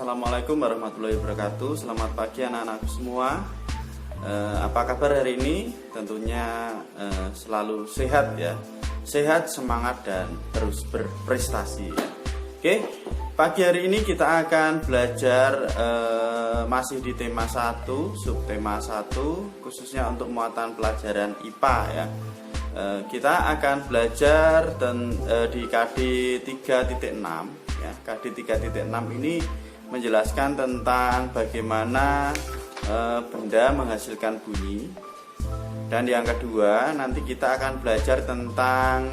Assalamualaikum warahmatullahi wabarakatuh. Selamat pagi anak-anakku semua. Apa kabar hari ini? Tentunya selalu sehat ya. Sehat, semangat, dan terus berprestasi ya. Oke, pagi hari ini kita akan belajar masih di tema 1, subtema 1, khususnya untuk muatan pelajaran IPA ya. Kita akan belajar di KD 3.6 ya. KD 3.6 ini menjelaskan tentang bagaimana benda menghasilkan bunyi. Dan yang kedua, nanti kita akan belajar tentang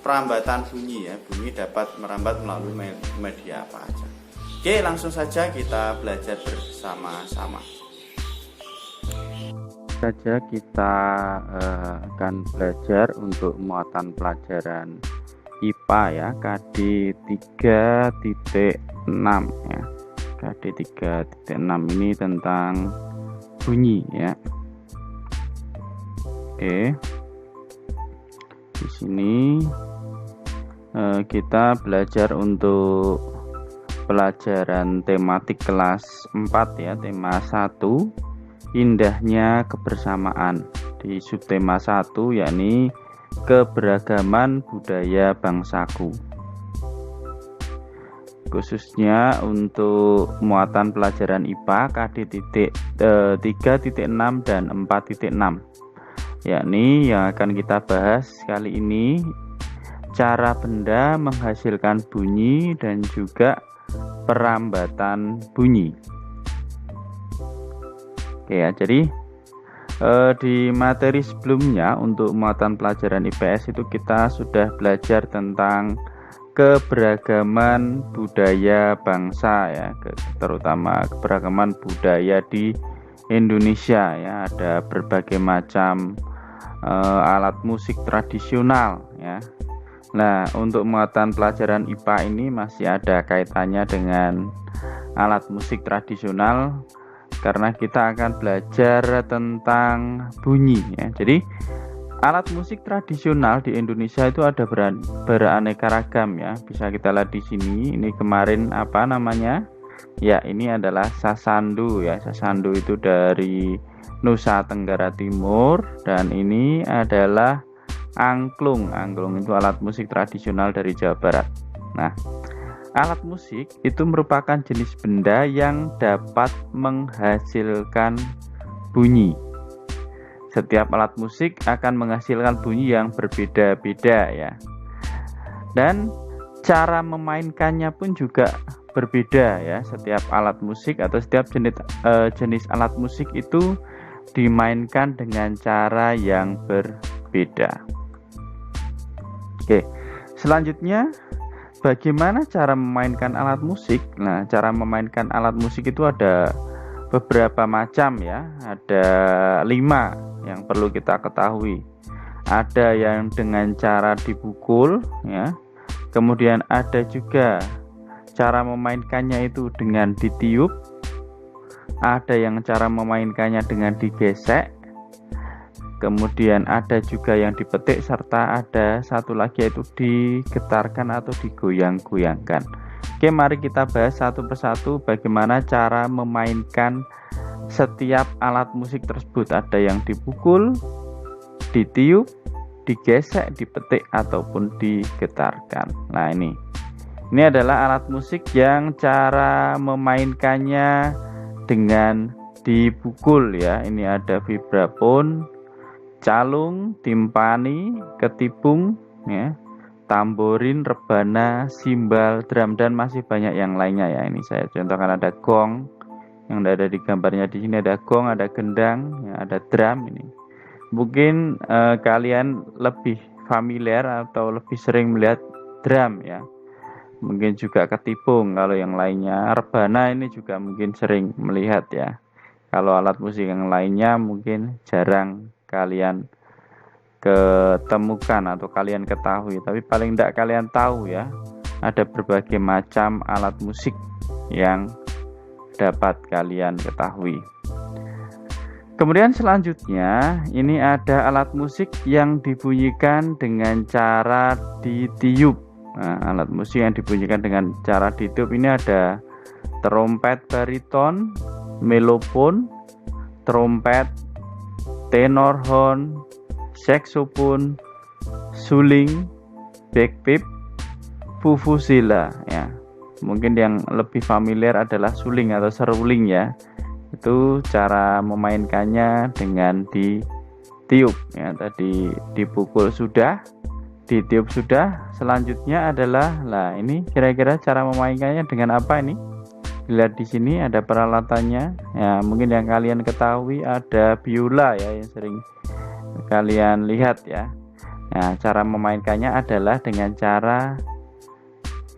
perambatan bunyi ya. Bunyi dapat merambat melalui media apa aja. Oke, langsung saja kita belajar bersama-sama. Kita akan belajar untuk muatan pelajaran IPA ya, KD 3.6 ya. KD 3.6 ini tentang bunyi ya. Oke. Di sini kita belajar untuk pelajaran tematik kelas 4 ya, tema 1, indahnya kebersamaan. Di subtema 1 yakni keberagaman budaya bangsaku. Khususnya untuk muatan pelajaran IPA KD 3.6 dan 4.6, yakni yang akan kita bahas kali ini cara benda menghasilkan bunyi dan juga perambatan bunyi. Oke ya, jadi di materi sebelumnya untuk muatan pelajaran IPS itu kita sudah belajar tentang keberagaman budaya bangsa ya, terutama keberagaman budaya di Indonesia ya. Ada berbagai macam alat musik tradisional ya. Nah, untuk muatan pelajaran IPA ini masih ada kaitannya dengan alat musik tradisional, karena kita akan belajar tentang bunyi ya. Jadi alat musik tradisional di Indonesia itu ada beraneka ragam ya. Bisa kita lihat di sini. Ini kemarin apa namanya? Ya, ini adalah sasandu ya. Sasandu itu dari Nusa Tenggara Timur, dan ini adalah angklung. Angklung itu alat musik tradisional dari Jawa Barat. Nah, alat musik itu merupakan jenis benda yang dapat menghasilkan bunyi. Setiap alat musik akan menghasilkan bunyi yang berbeda-beda ya. Dan cara memainkannya pun juga berbeda ya. Setiap alat musik atau setiap jenis alat musik itu dimainkan dengan cara yang berbeda. Oke, selanjutnya bagaimana cara memainkan alat musik? Nah, cara memainkan alat musik itu ada beberapa macam ya. Ada 5 yang perlu kita ketahui. Ada yang dengan cara dipukul ya. Kemudian ada juga cara memainkannya itu dengan ditiup. Ada yang cara memainkannya dengan digesek. Kemudian ada juga yang dipetik, serta ada satu lagi yaitu digetarkan atau digoyang-goyangkan. Oke, mari kita bahas satu persatu bagaimana cara memainkan setiap alat musik tersebut. Ada yang dipukul, ditiup, digesek, dipetik, ataupun digetarkan. Nah, ini adalah alat musik yang cara memainkannya dengan dipukul ya. Ini ada vibrafon, calung, timpani, ketipung ya, tamborin, rebana, simbal, drum, dan masih banyak yang lainnya ya. Ini saya contohkan, ada gong yang ada di gambarnya di sini, ada gong, ada gendang ya, ada drum. Ini mungkin kalian lebih familiar atau lebih sering melihat drum ya. Mungkin juga ketipung. Kalau yang lainnya, rebana ini juga mungkin sering melihat ya. Kalau alat musik yang lainnya mungkin jarang kalian ketemukan atau kalian ketahui, tapi paling tidak kalian tahu ya, ada berbagai macam alat musik yang dapat kalian ketahui. Kemudian selanjutnya ini ada alat musik yang dibunyikan dengan cara ditiup. Nah, alat musik yang dibunyikan dengan cara ditiup ini ada trompet bariton, melopon, trompet, tenor horn, saxophone, suling, bagpipe, vuvuzela ya. Mungkin yang lebih familiar adalah suling atau seruling ya. Itu cara memainkannya dengan ditiup ya. Tadi dipukul sudah, ditiup sudah. Selanjutnya adalah, ini kira-kira cara memainkannya dengan apa ini? Lihat di sini ada peralatannya ya. Mungkin yang kalian ketahui ada biola ya, yang sering kalian lihat ya. Nah, cara memainkannya adalah dengan cara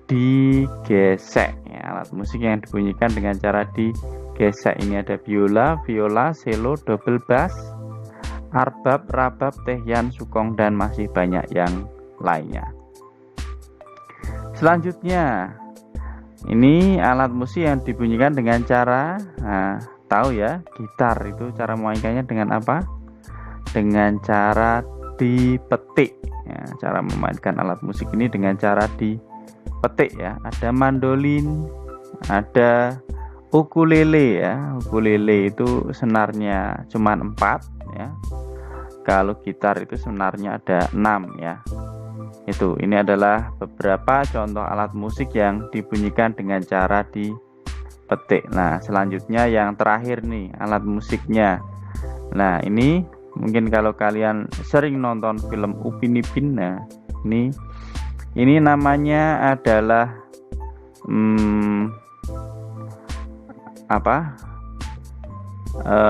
digesek ya. Alat musik yang dibunyikan dengan cara digesek ini ada biola, viola, cello, double bass, arbab, rabab, tehyan, sukong, dan masih banyak yang lainnya. Selanjutnya, ini alat musik yang dibunyikan dengan cara, tahu ya, gitar. Itu cara memainkannya dengan apa? Dengan cara dipetik ya. Cara memainkan alat musik ini dengan cara dipetik ya. Ada mandolin, ada ukulele ya. Ukulele itu senarnya cuma 4 ya. Kalau gitar itu senarnya ada 6 ya. Ini adalah beberapa contoh alat musik yang dibunyikan dengan cara dipetik. Nah, selanjutnya yang terakhir nih, alat musiknya. Nah, ini mungkin kalau kalian sering nonton film Upin Ipin, nah ini namanya adalah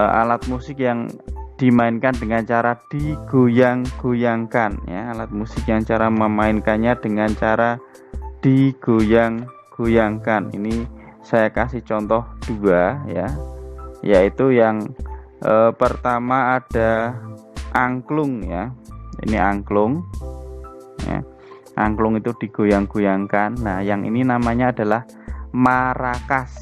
alat musik yang dimainkan dengan cara digoyang-goyangkan ya. Alat musik yang cara memainkannya dengan cara digoyang-goyangkan. Ini saya kasih contoh 2 ya, yaitu yang pertama ada angklung ya. Ini angklung ya. Angklung itu digoyang-goyangkan. Nah, yang ini namanya adalah marakas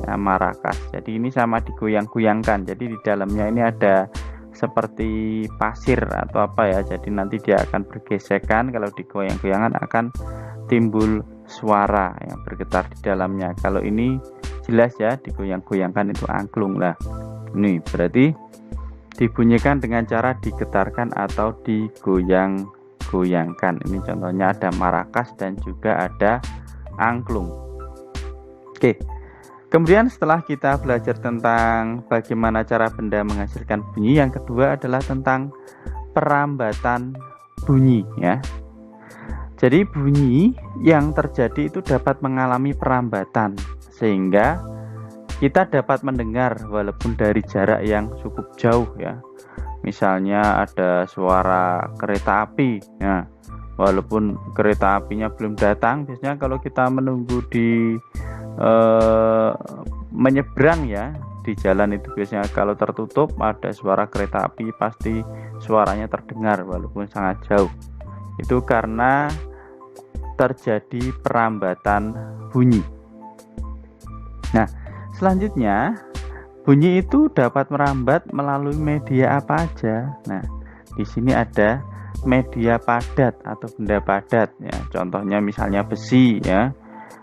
ya, marakas. Jadi ini sama digoyang-goyangkan. Jadi di dalamnya ini ada seperti pasir atau apa ya. Jadi nanti dia akan bergesekan. Kalau digoyang-goyangkan akan timbul suara yang bergetar di dalamnya. Kalau ini jelas ya, digoyang-goyangkan itu angklung lah. Ini berarti dibunyikan dengan cara digetarkan atau digoyang-goyangkan. Ini contohnya ada marakas dan juga ada angklung. Oke. Kemudian setelah kita belajar tentang bagaimana cara benda menghasilkan bunyi, yang kedua adalah tentang perambatan bunyi ya. Jadi bunyi yang terjadi itu dapat mengalami perambatan sehingga kita dapat mendengar walaupun dari jarak yang cukup jauh ya. Misalnya ada suara kereta api ya. Walaupun kereta apinya belum datang, biasanya kalau kita menunggu di menyeberang ya, di jalan itu biasanya kalau tertutup ada suara kereta api pasti suaranya terdengar walaupun sangat jauh. Itu karena terjadi perambatan bunyi. Nah, selanjutnya bunyi itu dapat merambat melalui media apa aja. Nah, di sini ada media padat atau benda padat ya. Contohnya misalnya besi ya.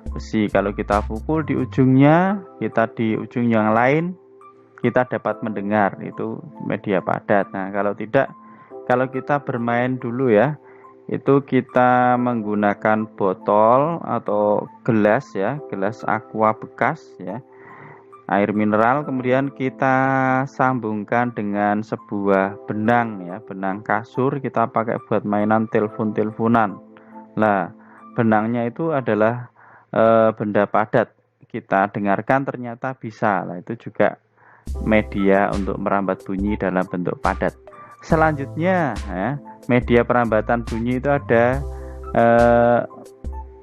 Besi kalau kita pukul di ujungnya, kita di ujung yang lain kita dapat mendengar, itu media padat. Nah, kalau tidak, kalau kita bermain dulu ya, itu kita menggunakan botol atau gelas ya, gelas aqua bekas ya, air mineral, kemudian kita sambungkan dengan sebuah benang ya, benang kasur kita pakai buat mainan telepon-teleponan. Lah, benangnya itu adalah benda padat, kita dengarkan ternyata bisa. Lah, itu juga media untuk merambat bunyi dalam bentuk padat. Selanjutnya ya, media perambatan bunyi itu ada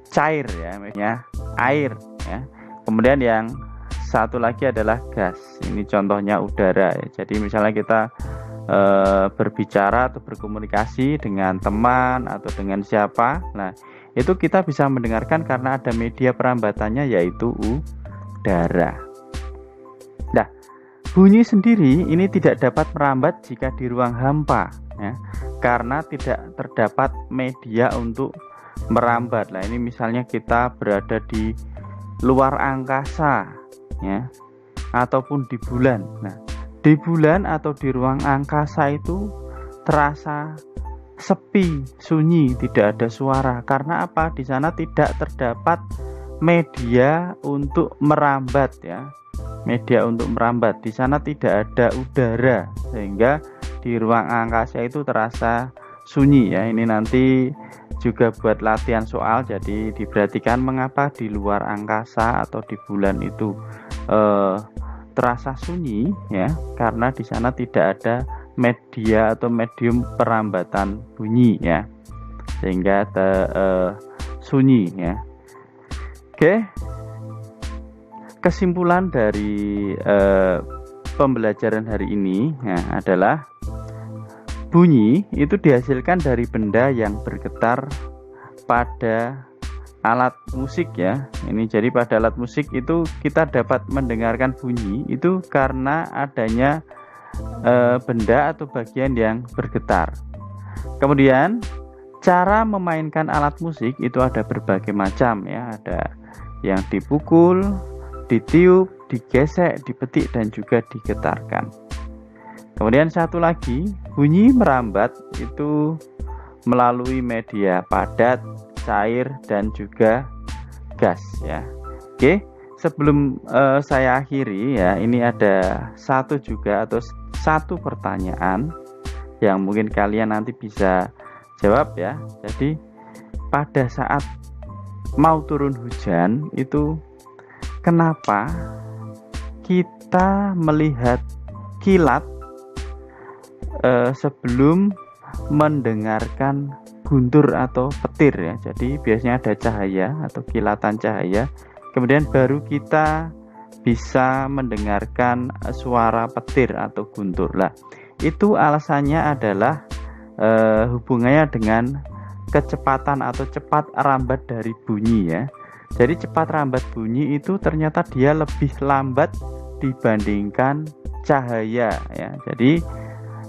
cair ya, media air ya. Kemudian yang satu lagi adalah gas. Ini contohnya udara ya. Jadi misalnya kita berbicara atau berkomunikasi dengan teman atau dengan siapa, nah itu kita bisa mendengarkan karena ada media perambatannya yaitu udara. Nah, bunyi sendiri ini tidak dapat merambat jika di ruang hampa ya, karena tidak terdapat media untuk merambat. Nah, ini misalnya kita berada di luar angkasa ya, ataupun di bulan. Nah, di bulan atau di ruang angkasa itu terasa sepi, sunyi, tidak ada suara. Karena apa? Di sana tidak terdapat media untuk merambat ya. Media untuk merambat. Di sana tidak ada udara sehingga di ruang angkasa itu terasa sunyi ya. Ini nanti juga buat latihan soal, jadi diperhatikan mengapa di luar angkasa atau di bulan itu terasa sunyi ya, karena di sana tidak ada media atau medium perambatan bunyi ya, sehingga sunyi ya. Oke, kesimpulan dari pembelajaran hari ini ya, adalah bunyi itu dihasilkan dari benda yang bergetar pada alat musik ya. Ini jadi pada alat musik itu kita dapat mendengarkan bunyi itu karena adanya benda atau bagian yang bergetar. Kemudian cara memainkan alat musik itu ada berbagai macam ya. Ada yang dipukul, ditiup, digesek, dipetik, dan juga digetarkan. Kemudian satu lagi, bunyi merambat itu melalui media padat, cair, dan juga gas ya. Oke, sebelum saya akhiri ya, ini ada satu pertanyaan yang mungkin kalian nanti bisa jawab ya. Jadi pada saat mau turun hujan itu kenapa kita melihat kilat sebelum mendengarkan guntur atau petir ya. Jadi biasanya ada cahaya atau kilatan cahaya, kemudian baru kita bisa mendengarkan suara petir atau guntur. Lah, itu alasannya adalah hubungannya dengan kecepatan atau cepat rambat dari bunyi ya. Jadi cepat rambat bunyi itu ternyata dia lebih lambat dibandingkan cahaya ya. Jadi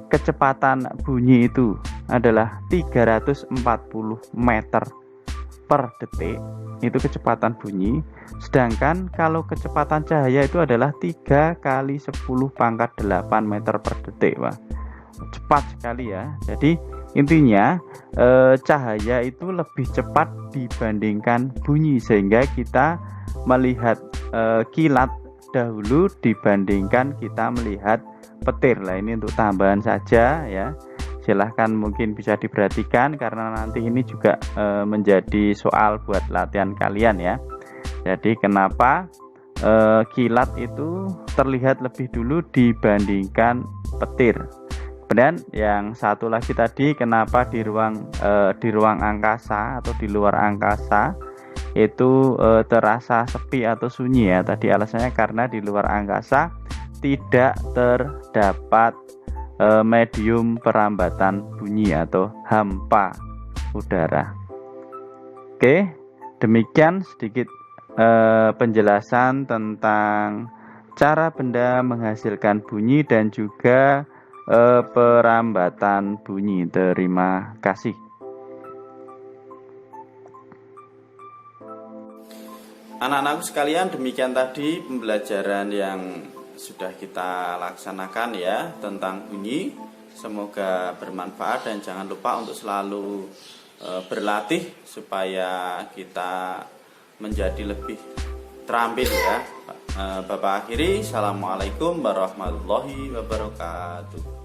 kecepatan bunyi itu adalah 340 meter per detik, itu kecepatan bunyi. Sedangkan kalau kecepatan cahaya itu adalah 3 kali 10 pangkat 8 meter per detik. Wah, cepat sekali ya. Jadi intinya cahaya itu lebih cepat dibandingkan bunyi, sehingga kita melihat kilat dahulu dibandingkan kita melihat petir. Lah, ini untuk tambahan saja ya. Silahkan mungkin bisa diperhatikan karena nanti ini juga menjadi soal buat latihan kalian ya. Jadi kenapa kilat itu terlihat lebih dulu dibandingkan petir. Kemudian yang satu lagi tadi, kenapa di ruang angkasa atau di luar angkasa itu terasa sepi atau sunyi ya. Tadi alasannya karena di luar angkasa tidak terdapat medium perambatan bunyi atau hampa udara. Oke, demikian sedikit penjelasan tentang cara benda menghasilkan bunyi dan juga perambatan bunyi. Terima kasih. Anak-anakku sekalian, demikian tadi pembelajaran yang sudah kita laksanakan ya tentang bunyi. Semoga bermanfaat dan jangan lupa untuk selalu berlatih supaya kita menjadi lebih terampil ya. Bapak akhiri, assalamualaikum warahmatullahi wabarakatuh.